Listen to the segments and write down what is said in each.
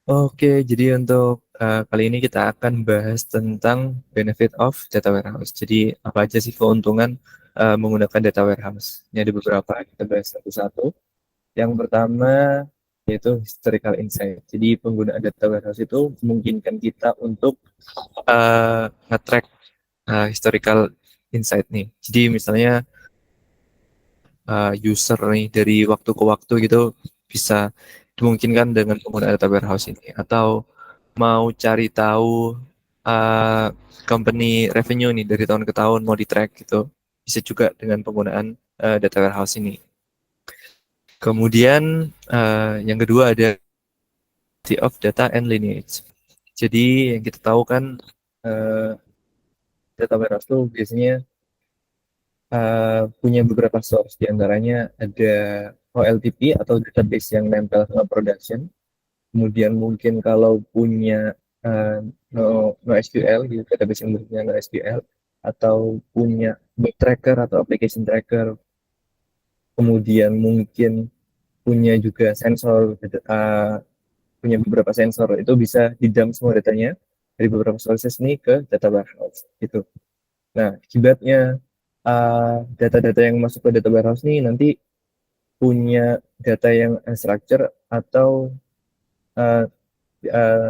Oke, jadi untuk kali ini kita akan bahas tentang benefit of data warehouse. Jadi apa aja sih keuntungan menggunakan data warehouse? Ini ada beberapa, kita bahas satu-satu. Yang pertama yaitu historical insight. Jadi penggunaan data warehouse itu memungkinkan kita untuk nge-track historical insight nih. Jadi misalnya user nih dari waktu ke waktu gitu bisa dimungkinkan dengan penggunaan data warehouse ini, atau mau cari tahu uh, company revenue nih dari tahun ke tahun mau di track gitu, bisa juga dengan penggunaan data warehouse ini. Kemudian yang kedua ada quality of data and lineage. Jadi yang kita tahu kan uh, data warehouse tuh biasanya punya beberapa source, diantaranya ada OLTP atau database yang nempel sama production. Kemudian mungkin kalau punya uh, NoSQL gitu, database yang bentuknya NoSQL, atau punya web tracker atau application tracker. Kemudian mungkin punya juga sensor, punya beberapa sensor, itu bisa di-dump semua datanya dari beberapa sources nih ke data warehouse gitu. Nah, akibatnya data-data yang masuk ke data warehouse nih nanti punya data yang unstructured atau uh, uh,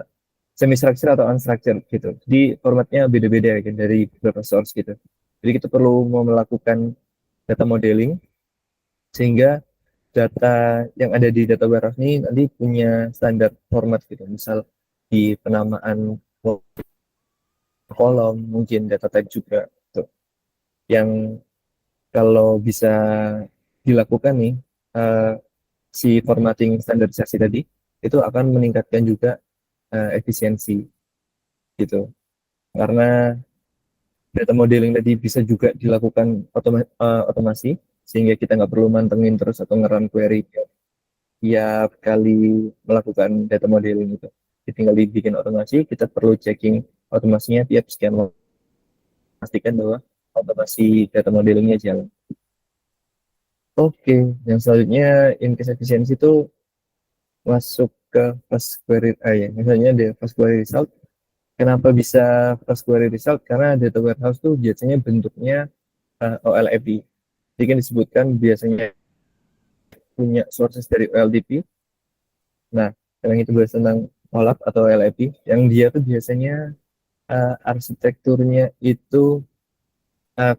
semi structure atau unstructured gitu. Jadi formatnya beda-beda ya, kan, dari beberapa source gitu. Jadi kita perlu mau melakukan data modeling sehingga data yang ada di data warehouse ini nanti punya standar format gitu. Misal di penamaan kolom, mungkin data type juga tuh. Yang kalau bisa dilakukan nih uh, si formatting standarisasi tadi itu akan meningkatkan juga efisiensi gitu. Karena data modeling tadi bisa juga dilakukan otomasi sehingga kita nggak perlu mantengin terus atau ngeran query tiap kali melakukan data modeling itu. Jadi tinggal dibikin otomasi, kita perlu checking otomasinya tiap sekian waktu, pastikan bahwa otomasi data modelingnya jalan. Oke, yang selanjutnya increase efisiensi itu masuk ke fast query, ya, misalnya ada fast query result. Kenapa bisa fast query result? Karena data warehouse tuh biasanya bentuknya OLAP. Jadi kan disebutkan biasanya punya sources dari OLTP. Nah, yang itu bahas tentang OLAP atau OLAP, yang dia tuh biasanya arsitekturnya itu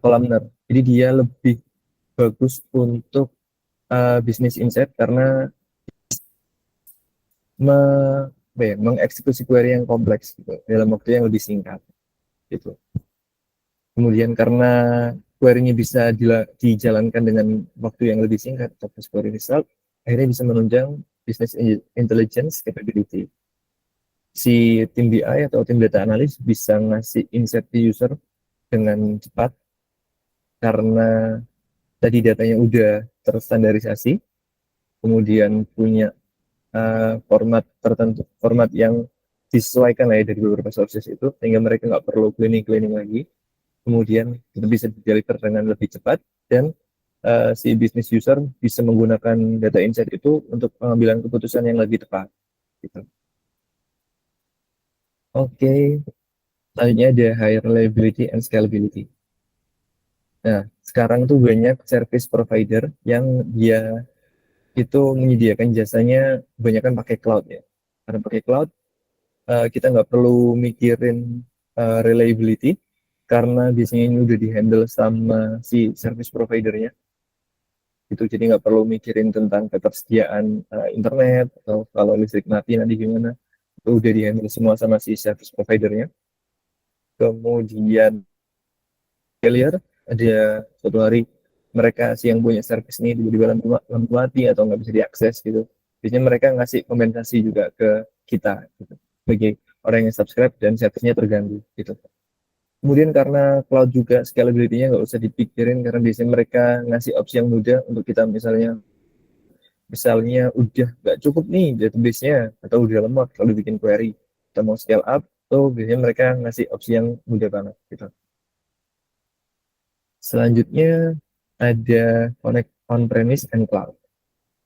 kolumnar. Jadi dia lebih bagus untuk bisnis insight karena me, mengeksekusi query yang kompleks gitu, dalam waktu yang lebih singkat gitu. Kemudian karena query-nya bisa dijalankan dengan waktu yang lebih singkat atau fast query result, akhirnya bisa menunjang business intelligence capability. Si tim BI atau tim data analis bisa ngasih insight ke user dengan cepat karena tadi datanya udah terstandarisasi, kemudian punya format tertentu, format yang disesuaikan lah ya dari beberapa sources itu, sehingga mereka nggak perlu cleaning-cleaning lagi. Kemudian itu bisa deliver dengan lebih cepat, dan si business user bisa menggunakan data insight itu untuk pengambilan keputusan yang lebih tepat. Gitu. Oke, selanjutnya ada high reliability and scalability. Nah, sekarang tuh banyak service provider yang dia itu menyediakan jasanya kebanyakan pakai cloud ya. Karena pakai cloud, kita nggak perlu mikirin reliability, karena biasanya ini udah dihandle sama si service providernya. Itu jadi nggak perlu mikirin tentang ketersediaan internet atau kalau listrik mati nanti gimana. Itu udah dihandle semua sama si service providernya. Kemudian failure, ada suatu hari mereka sih yang punya service ini tiba-tiba lampu mati atau nggak bisa diakses gitu, biasanya mereka ngasih kompensasi juga ke kita gitu, bagi orang yang subscribe dan servicenya terganggu gitu. Kemudian karena cloud juga scalability-nya nggak usah dipikirin, karena biasanya mereka ngasih opsi yang mudah untuk kita, misalnya udah nggak cukup nih database-nya atau udah lemot kalau bikin query, kita mau scale up, tuh biasanya mereka ngasih opsi yang mudah banget gitu. Selanjutnya ada connect on-premise and cloud.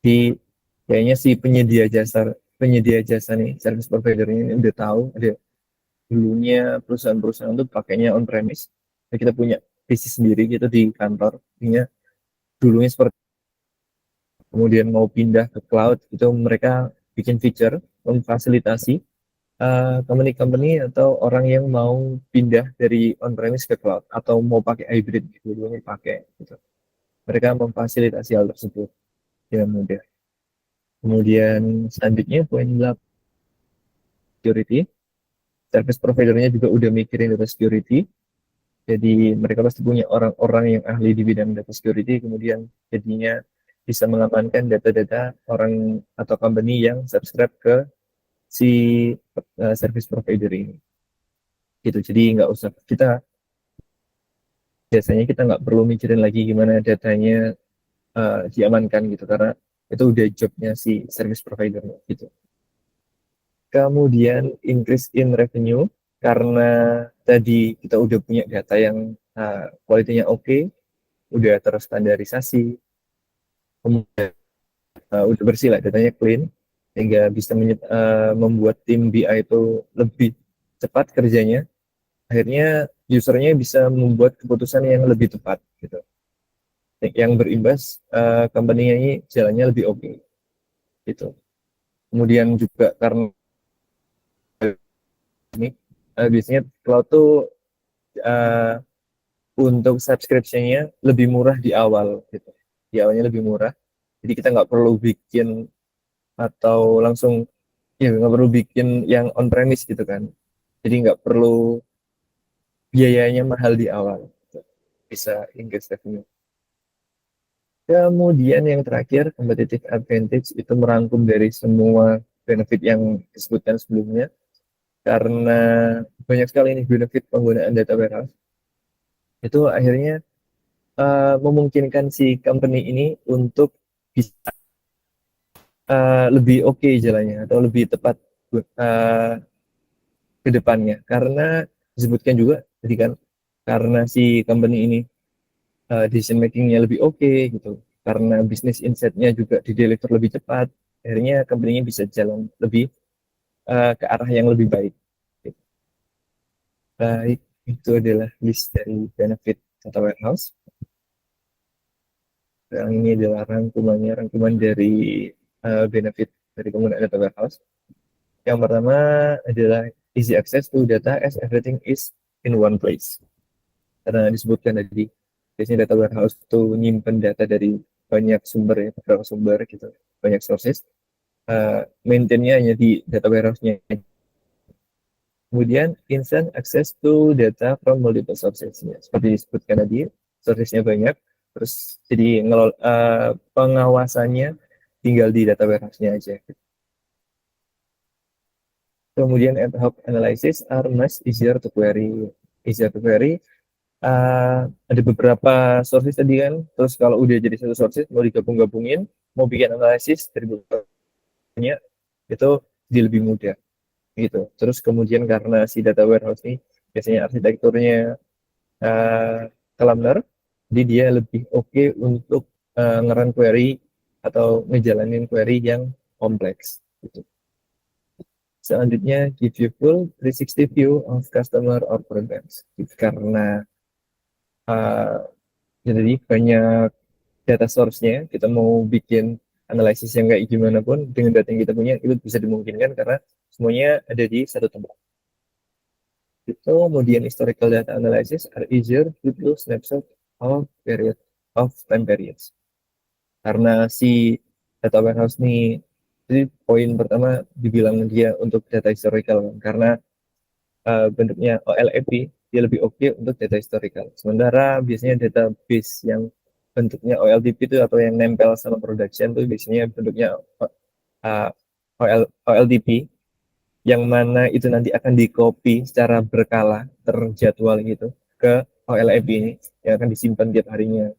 Di kayaknya si penyedia jasa penyedia jasa nih, service provider ini udah tahu ada dulunya perusahaan-perusahaan itu pakainya on premise. Nah, kita punya PC sendiri gitu di kantor. Artinya dulunya seperti kemudian mau pindah ke cloud itu mereka bikin feature memfasilitasi company-company atau orang yang mau pindah dari on-premise ke cloud atau mau pakai hybrid gitu, dulunya pakai gitu. Mereka memfasilitasi hal tersebut dengan mudah. Kemudian selanjutnya poin 8 security. Service providernya juga udah mikirin data security. Jadi mereka pasti punya orang-orang yang ahli di bidang data security, kemudian jadinya bisa mengamankan data-data orang atau company yang subscribe ke si service provider ini. Gitu. Jadi nggak usah kita biasanya kita nggak perlu mikirin lagi gimana datanya diamankan gitu karena itu udah jobnya si service provider gitu. Kemudian increase in revenue karena tadi kita udah punya data yang kualitinya oke, udah terstandarisasi, kemudian udah bersih lah datanya clean, sehingga bisa membuat tim BI itu lebih cepat kerjanya. Akhirnya usernya bisa membuat keputusan yang lebih tepat gitu. Yang berimbas company-nya ini jalannya lebih oke gitu. Kemudian juga karena ini biasanya cloud tuh uh, untuk subscription-nya lebih murah di awal gitu. Di awalnya lebih murah. Jadi kita nggak perlu bikin atau langsung ya nggak perlu bikin yang on premise gitu kan. Jadi nggak perlu biayanya mahal di awal. Bisa increase revenue. Kemudian yang terakhir competitive advantage itu merangkum dari semua benefit yang disebutkan sebelumnya karena banyak sekali nih benefit penggunaan data warehouse. Itu akhirnya memungkinkan si company ini untuk bisa lebih oke jalannya atau lebih tepat uh, ke depannya karena disebutkan juga tadi kan karena si company ini decision makingnya lebih oke gitu karena bisnis insight-nya juga di deliver lebih cepat akhirnya company-nya bisa jalan lebih ke arah yang lebih baik gitu. Baik, itu adalah list dari benefit data warehouse. Yang ini adalah rangkumannya, rangkuman dari benefit dari penggunaan data warehouse. Yang pertama adalah easy access to data as everything is in one place. Karena disebutkan tadi, biasanya data warehouse itu nyimpen data dari banyak sumber ya, beberapa sumber gitu, banyak sources. Maintainnya hanya di data warehouse-nya. Kemudian instant access to data from multiple sources. Ya, seperti disebutkan tadi, sourcesnya banyak, terus jadi pengawasannya tinggal di data warehouse-nya aja. Kemudian ad hoc analysis are much easier to query. Easier to query. Ada beberapa sources tadi kan, terus kalau udah jadi satu sources, mau digabung-gabungin, mau bikin analisis dari beberapa itu jadi lebih mudah gitu. Terus kemudian karena si data warehouse ini biasanya arsitekturnya columnar, jadi dia lebih oke untuk ngeran query atau ngejalanin query yang kompleks gitu. Selanjutnya, give you full 360 view of customer or programs. Karena uh, jadi banyak data source-nya, kita mau bikin analisis yang kayak gimana pun, dengan data yang kita punya, itu bisa dimungkinkan karena semuanya ada di satu tempat. Itu kemudian historical data analysis are easier due to snapshot of time periods. Karena si data warehouse ini, jadi poin pertama dibilang dia untuk data historical kan, karena bentuknya OLAP dia lebih oke untuk data historical. Sementara biasanya database yang bentuknya OLTP itu atau yang nempel sama production itu biasanya bentuknya OLTP yang mana itu nanti akan di copy secara berkala terjadwal gitu ke OLAP ini yang akan disimpan tiap harinya.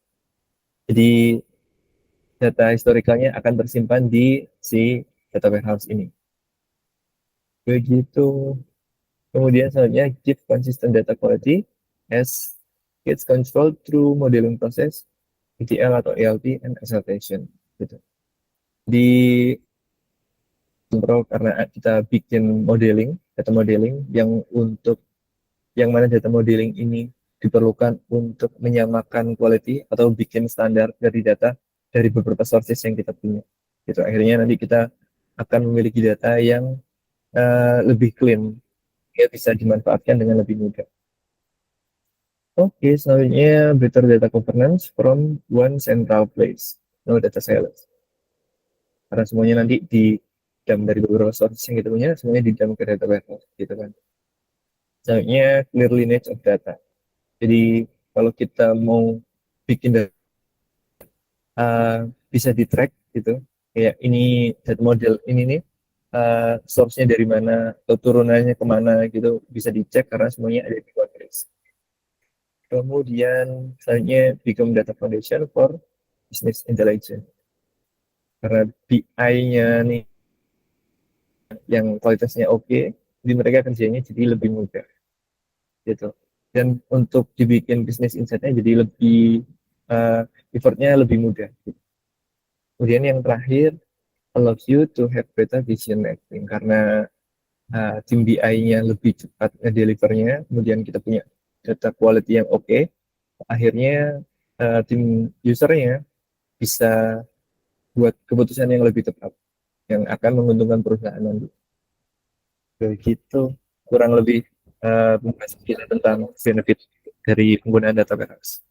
Jadi data historikalnya akan tersimpan di si data warehouse ini. Begitu. Kemudian selanjutnya keep consistent data quality as it's controlled through modeling process, ETL atau ELT and exaltation. Gitu. Di Pro karena kita bikin modeling, data modeling yang mana data modeling ini diperlukan untuk menyamakan quality atau bikin standar dari data dari beberapa sources yang kita punya. Gitu. Akhirnya nanti kita akan memiliki data yang lebih clean, ya bisa dimanfaatkan dengan lebih mudah. Oke, selanjutnya better data governance from one central place, no data silos. Karena semuanya nanti di dump dari beberapa sources yang kita punya, semuanya di dump ke data warehouse, gitu kan. Selanjutnya clear lineage of data. Jadi kalau kita mau bikin data bisa di track gitu, kayak ini data model ini nih source-nya dari mana atau turunannya kemana gitu bisa dicek karena semuanya ada di Quadtrace. Kemudian selanjutnya become data foundation for business intelligence. Karena BI-nya nih yang kualitasnya oke, jadi mereka kerjanya jadi lebih mudah gitu. Dan untuk dibikin bisnis insight-nya jadi lebih effortnya lebih mudah. Gitu. Kemudian yang terakhir allows you to have better decision making karena tim BI-nya lebih cepat ngedelivernya, kemudian kita punya data quality yang oke, akhirnya tim usernya bisa buat keputusan yang lebih tepat yang akan menguntungkan perusahaan nanti. Begitu kurang lebih pembahasan kita tentang benefit dari penggunaan data warehouse.